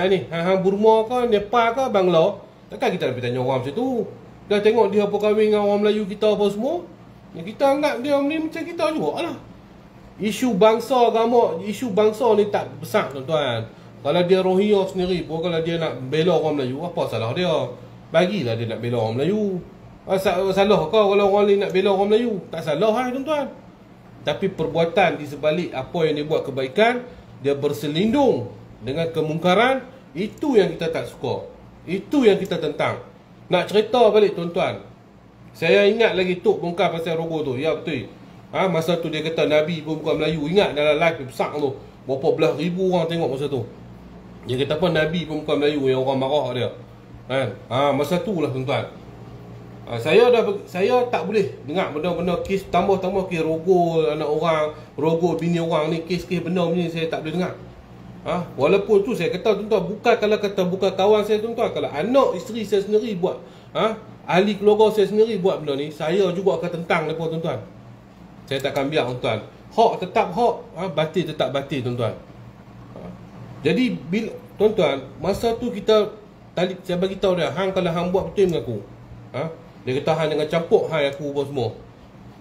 Ni hang Burma ke, Nepal ke, Bangla. Takkan kita nak pergi tanya orang macam tu. Dah tengok dia apa kahwin dengan orang Melayu kita apa semua. Kita anggap dia ni macam kita jugalah. Isu bangsa agama, isu bangsa ni tak besar tuan-tuan. Kalau dia Rohingya sendiri pun, kalau dia nak bela orang Melayu, apa salah dia? Bagilah dia nak bela orang Melayu. Salah ke kalau orang lain nak bela orang Melayu? Tak salah tuan-tuan. Tapi perbuatan di sebalik apa yang dia buat kebaikan, dia berselindung dengan kemungkaran, itu yang kita tak suka. Itu yang kita tentang. Nak cerita balik tuan-tuan, saya ingat lagi Tok bongkar pasal Rogol tu. Ya betul. Masa tu dia kata Nabi pun bukan Melayu. Ingat dalam live besar tu, berapa belas ribu orang tengok masa tu. Dia kata apa, Nabi pun bukan Melayu, yang orang marah dia. Masa tu lah tuan-tuan. Saya tak boleh dengar benda-benda kes tambah-tambah kes Rogol anak orang, Rogol bini orang ni, kes-kes benda macam ni saya tak boleh dengar. Walaupun tu saya kata tuan-tuan, bukan kawan saya tuan-tuan, kalau anak isteri saya sendiri buat, ahli keluarga saya sendiri buat benda ni, saya juga akan tentang mereka tuan-tuan. Saya takkan biar tuan-tuan. Hak tetap hak, batil tetap batil tuan-tuan. Jadi bila tuan-tuan, masa tu saya bagi tahu dia, hang kalau hang buat betul dengan aku. Dia kata hang dengan campur hai aku apa semua.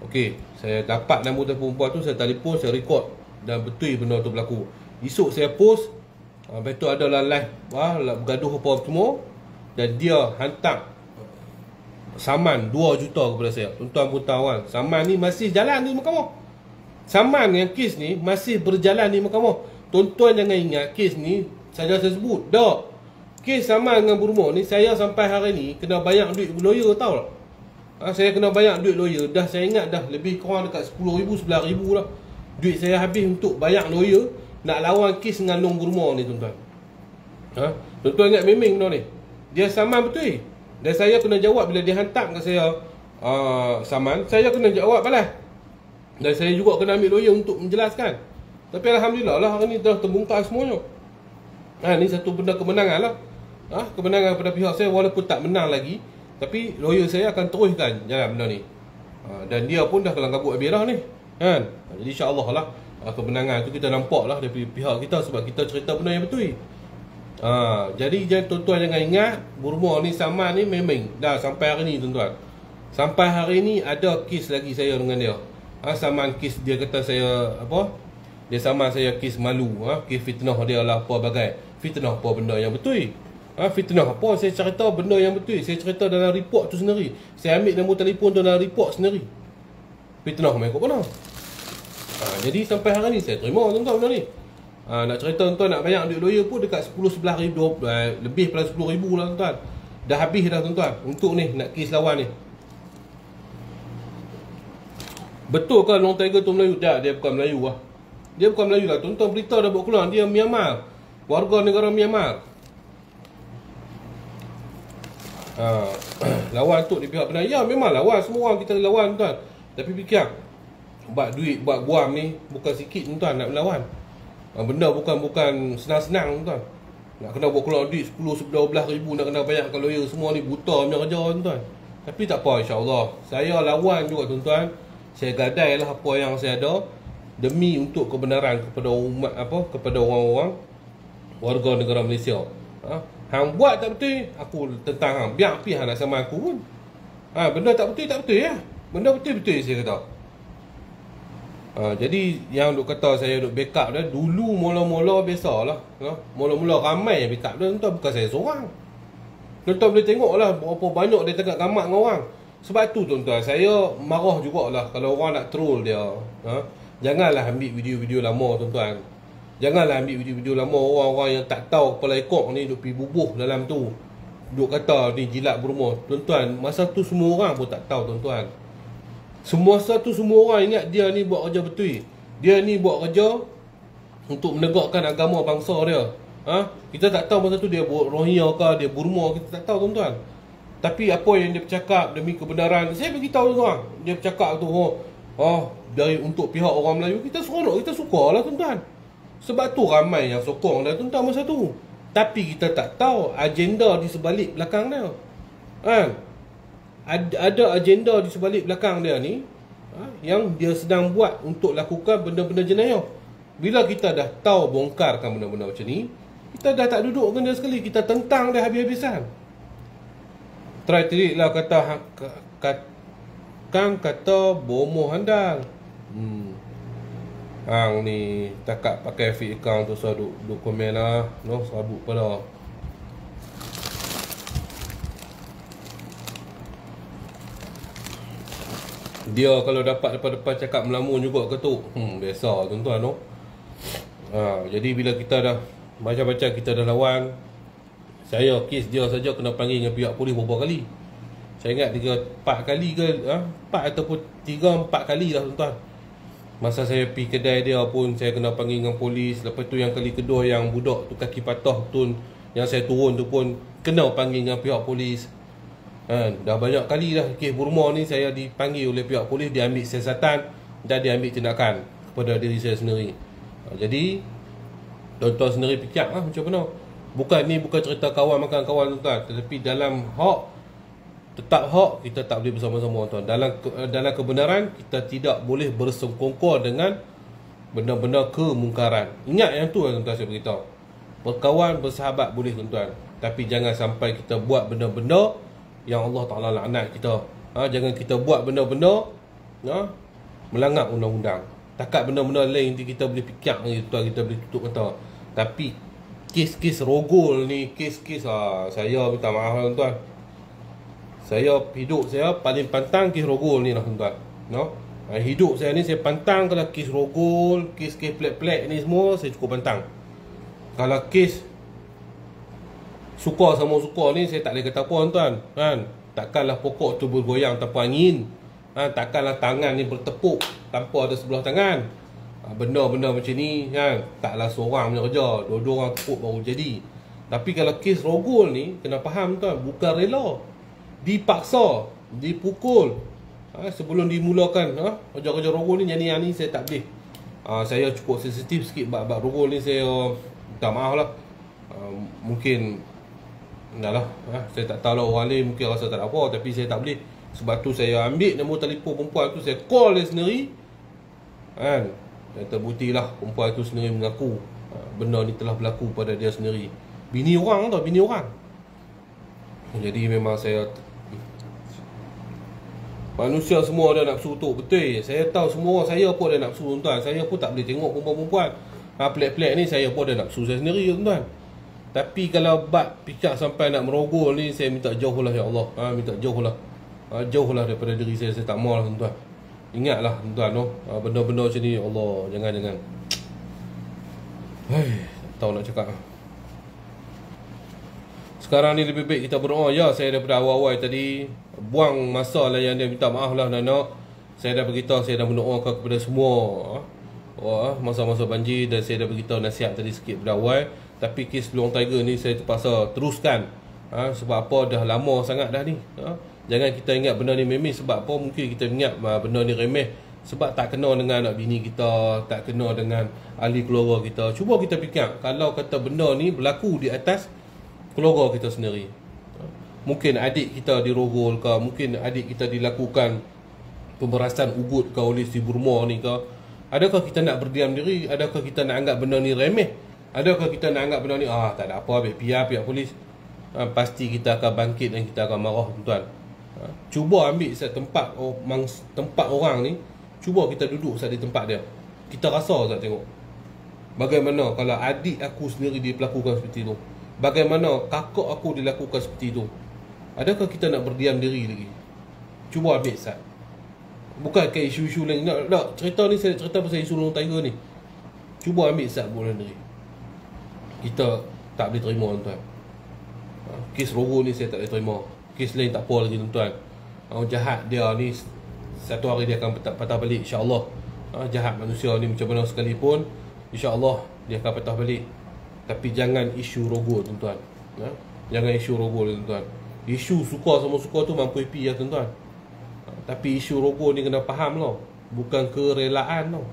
Okey, saya dapat nombor telefon perempuan tu, saya telefon, saya record dan betul benda tu berlaku. Esok saya post, lepas tu adalah live, bergaduh apa semua, dan dia hantar saman 2 juta kepada saya. Tuan-tuan pun tahu kan, saman ni masih jalan di mahkamah. Saman yang kes ni masih berjalan di mahkamah. Tuan-tuan jangan ingat kes ni saja saya sebut. Tak. Kes saman dengan Burma ni, saya sampai hari ni kena bayar duit lawyer, tahu tak? Saya kena bayar duit lawyer. Dah saya ingat dah lebih kurang dekat 10,000, 11,000 lah. Duit saya habis untuk bayar lawyer nak lawan kes dengan Long Burma ni tuan-tuan. Tuan-tuan ingat memang benda ni. Dia saman betul. Dan saya kena jawab bila dia hantar ke saya saman, saya kena jawab balas. Dan saya juga kena ambil lawyer untuk menjelaskan. Tapi alhamdulillah lah hari ni dah terbongkar semuanya. Ni satu benda kemenangan lah. Kemenangan pada pihak saya, walaupun tak menang lagi, tapi lawyer saya akan teruskan jalan benda ni. Dan dia pun dah kelang kabut habis dah ni, kan? Jadi insya-Allah lah kemenangan tu kita nampak lah dari pihak kita sebab kita cerita benda yang betul. Jadi tuan-tuan jangan ingat Burma ni saman ni memang dah sampai hari ni tuan-tuan. Sampai hari ni ada kes lagi saya dengan dia. Saman kes dia kata saya apa? Dia saman saya kes malu, kes fitnah dia lah apa bagai. Fitnah apa benda yang betul? Fitnah apa? Saya cerita benda yang betul. Saya cerita dalam report tu sendiri. Saya ambil nombor telefon tu dalam report sendiri. Fitnah mengikut mana? Jadi sampai hari ni saya terima tuan-tuan benda ni. Nak cerita tuan, nak bayar duit lawyer pun dekat 10, 11 ribu, lebih pada 10 ribu lah tuan. Dah habis dah tuan untuk ni nak kes lawan ni. Betul ke Long Tiger tu Melayu? Tak, dia bukan Melayu lah. Dia bukan Melayu lah. Tuan-tuan berita dah buat keluar, dia Myanmar, warga negara Myanmar. Lawan tu di pihak benar. Ya memang lawan, semua orang kita lawan tuan. Tapi fikir buat duit, buat guam ni bukan sikit tuan nak melawan. Benda bukan senang-senang tuan. Nak kena buat keluar duit 10, 12 ribu, nak kena bayarkan lawyer, semua ni buta punya kerja tuan. Tapi tak apa, insyaAllah saya lawan juga tuan-tuan. Saya gadai lah apa yang saya ada demi untuk kebenaran kepada umat, kepada orang-orang warga negara Malaysia. Hang buat tak betul, aku tentang hang. Biar api hang nak sama aku pun. Benda tak betul, tak betul ya. Benda betul-betul saya kata. Jadi yang duk kata saya duk backup dah, dulu mula-mula biasalah. Mula-mula ramai yang backup dah tuan, bukan saya seorang. Tuan-tuan boleh tengok lah berapa banyak dia tengah gamak dengan orang. Sebab tu tuan-tuan, saya marah jugalah kalau orang nak troll dia. Janganlah ambil video-video lama tuan-tuan. Janganlah ambil video-video lama orang-orang yang tak tahu kepala ekor ni duk pergi bubuh dalam tu. Duk kata ni jilat berumur. Tuan-tuan, masa tu semua orang pun tak tahu tuan-tuan. Semasa tu semua orang ingat dia ni buat kerja betul. Dia ni buat kerja untuk menegakkan agama bangsa dia. Kita tak tahu masa tu dia buat Rohingya ke, dia Burma, kita tak tahu tuan-tuan. Tapi apa yang dia bercakap demi kebenaran, saya beritahu tuan-tuan. Dia bercakap tu dari untuk pihak orang Melayu, kita seronok, kita suka lah tuan-tuan. Sebab tu ramai yang sokong dah tuan-tuan masa tu. Tapi kita tak tahu agenda di sebalik belakang dia. Ada agenda di sebalik belakang dia ni, yang dia sedang buat untuk lakukan benda-benda jenayah. Bila kita dah tahu bongkarkan benda-benda macam ni, kita dah tak duduk dengan dia sekali, kita tentang dia habis-habisan. Try terik lah kata bomoh handal. Hang ni takak pakai fake account tu, so duk komen lah, serabut pada. Dia kalau dapat depan-depan cakap melamun juga ke tu, biasa tuan-tuan tu. Jadi bila kita dah macam-macam kita dah lawan, saya kes dia saja kena panggil dengan pihak polis beberapa kali. Saya ingat 3-4 kali ke 4 ataupun 3-4 kali lah tuan-tuan. Masa saya pergi kedai dia pun saya kena panggil dengan polis. Lepas tu yang kali kedua yang budak tu kaki patah tu, yang saya turun tu pun kena panggil dengan pihak polis. Dah banyak kali dah kes Burma ni saya dipanggil oleh pihak polis, dia ambil siasatan dan dia ambil tindakan kepada diri saya sendiri. Jadi tuan-tuan sendiri fikir macam mana. Bukan cerita kawan makan kawan tuan-tuan, tetapi dalam hak, tetap hak, kita tak boleh bersama-sama tuan. Dalam kebenaran kita tidak boleh bersengkongkol dengan benda-benda kemungkaran. Ingat yang tu tuan-tuan, saya beritahu. Berkawan, bersahabat boleh tuan-tuan, tapi jangan sampai kita buat benda-benda yang Allah Ta'ala laknat kita. Jangan kita buat benda-benda melanggar undang-undang. Takat benda-benda lain nanti kita boleh fikir tuan, kita boleh tutup mata. Tapi kes-kes rogol ni, kes-kes saya minta maaf tuan. Hidup saya paling pantang kes rogol ni lah tuan. Hidup saya ni saya pantang kalau kes rogol, kes-kes pelik-pelik ni semua saya cukup pantang. Kalau kes suka sama suka ni saya tak boleh kata apa tuan. Takkanlah pokok tu bergoyang tanpa angin. Takkanlah tangan ni bertepuk tanpa ada sebelah tangan. Benda-benda macam ni taklah seorang punya kerja, dua-dua orang tepuk baru jadi. Tapi kalau kes rogol ni, kena faham tuan, bukan rela, dipaksa, dipukul. Sebelum dimulakan kerja-kerja rogol ni, yang ni saya tak boleh. Saya cukup sensitif sikit bab rogol ni, saya minta maaf lah. Mungkin dah lah, saya tak tahu lah, orang lain mungkin rasa tak ada apa, tapi saya tak boleh. Sebab tu saya ambil nombor telefon perempuan tu, saya call dia sendiri. Dan terbuktilah perempuan tu sendiri mengaku benda ni telah berlaku pada dia sendiri. Bini orang tau, bini orang. Jadi memang saya, manusia semua ada nafsu tu, betul. Saya tahu semua, saya pun ada nafsu tuan. Saya pun tak boleh tengok perempuan-perempuan pelik-pelik ni, saya pun ada nafsu saya sendiri tuan. Tapi kalau bab fikir sampai nak merogol ni, saya minta jauhlah ya Allah. Minta jauhlah. Jauhlah daripada diri saya tak mahu lah tuan. Ingatlah tuan, benda-benda macam ni, Allah, jangan-jangan. Tak tahu nak cakap. Sekarang ni lebih baik kita berdoa. Ya, saya daripada awal-awal tadi buang masa lah yang dia minta maaf lah anak. Saya dah beritahu, saya dah mendoakan kepada semua masa-masa banjir, dan saya dah beritahu nasihat tadi sikit pada awal. Tapi kes Peluang Tiger ni saya terpaksa teruskan. Sebab apa, dah lama sangat dah ni. Jangan kita ingat benda ni remeh. Sebab apa, mungkin kita ingat benda ni remeh sebab tak kena dengan anak bini kita, tak kena dengan ahli keluarga kita. Cuba kita fikir, kalau kata benda ni berlaku di atas keluarga kita sendiri, mungkin adik kita dirogol ke, mungkin adik kita dilakukan pemerasan ugut ke oleh si Burma ni ke, adakah kita nak berdiam diri? Adakah kita nak anggap benda ni remeh? Adakah kita nak anggap benda ni tak ada apa, biar pihak polis? Pasti kita akan bangkit dan kita akan marah, tuan. Cuba ambil tempat orang ni, cuba kita duduk di tempat dia. Kita rasa tak tengok bagaimana kalau adik aku sendiri diperlakukan seperti tu, bagaimana kakak aku dilakukan seperti tu. Adakah kita nak berdiam diri lagi? Cuba ambil sat. Bukan ke isu-isu lain. Tak, cerita ni saya cerita pasal isu Peluang Tiger ni. Cuba ambil sat bulan ni. Kita tak boleh terima, tuan. Kes Rogo ni saya tak boleh terima. Kes lain tak apa lagi, tuan. Jahat dia ni, satu hari dia akan patah balik, insya-Allah. Jahat manusia ni macam mana sekalipun, insya-Allah dia akan patah balik. Tapi jangan isu Rogo, tuan-tuan. Jangan isu Rogo, tuan-tuan. Isu suka sama suka tu mampu happy ya, tuan-tuan. Tapi isu Rogo ni kena faham lah, bukan kerelaan lah.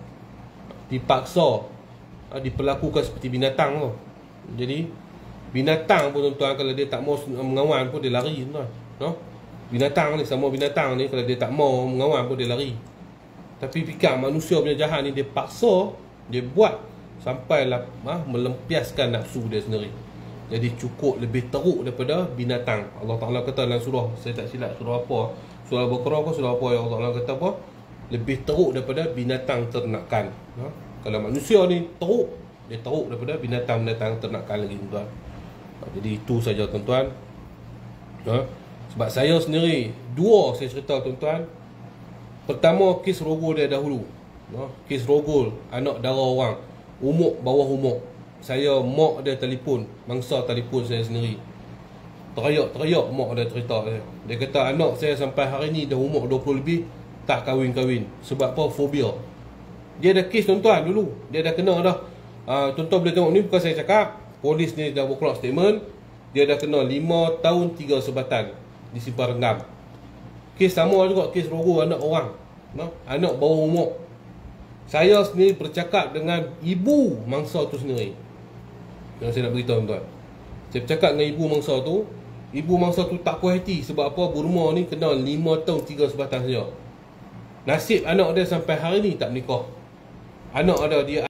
Dipaksa, diperlakukan seperti binatang lah. Jadi binatang pun, tuan-tuan, kalau dia tak mau mengawan pun dia lari, tuan. Binatang ni, sama binatang ni, kalau dia tak mau mengawan pun dia lari. Tapi fikir manusia punya jahat ni, dia paksa, dia buat sampailah melempiaskan nafsu dia sendiri. Jadi cukup lebih teruk daripada binatang. Allah Ta'ala kata dalam surah, saya tak silap surah apa, surah Al-Baqarah apa, surah apa, yang Allah Ta'ala kata apa, lebih teruk daripada binatang ternakan. Kalau manusia ni teruk, dia teruk daripada binatang-binatang ternakan lagi, tuan. Jadi itu saja, tuan-tuan. Sebab saya sendiri, dua saya cerita, tuan-tuan. Pertama, kes Rogo dia dahulu. Kes Rogo, anak dara orang, umur bawah umur. Saya, mak dia telefon, mangsa telefon saya sendiri. Teriak-teriak mak dia cerita dia. Dia kata anak saya sampai hari ni dah umur 20 lebih, tak kahwin-kahwin. Sebab apa? Fobia. Dia ada kes, tuan-tuan, dulu. Dia dah kena dah. Tuan-tuan boleh tengok ni, bukan saya cakap. Polis ni dah keluar statement. Dia dah kena 5 tahun 3 sebatan di Simpang Renggam. Kes sama juga, kes Rogo anak orang, anak bawah umur. Saya sendiri bercakap dengan ibu mangsa tu sendiri. Yang saya nak beritahu, tuan. Saya bercakap dengan ibu mangsa tu. Ibu mangsa tu tak puas hati. Sebab apa? Burma ni kena 5 tahun 3 sebatan saja. Nasib anak dia sampai hari ni tak menikah. Anak dia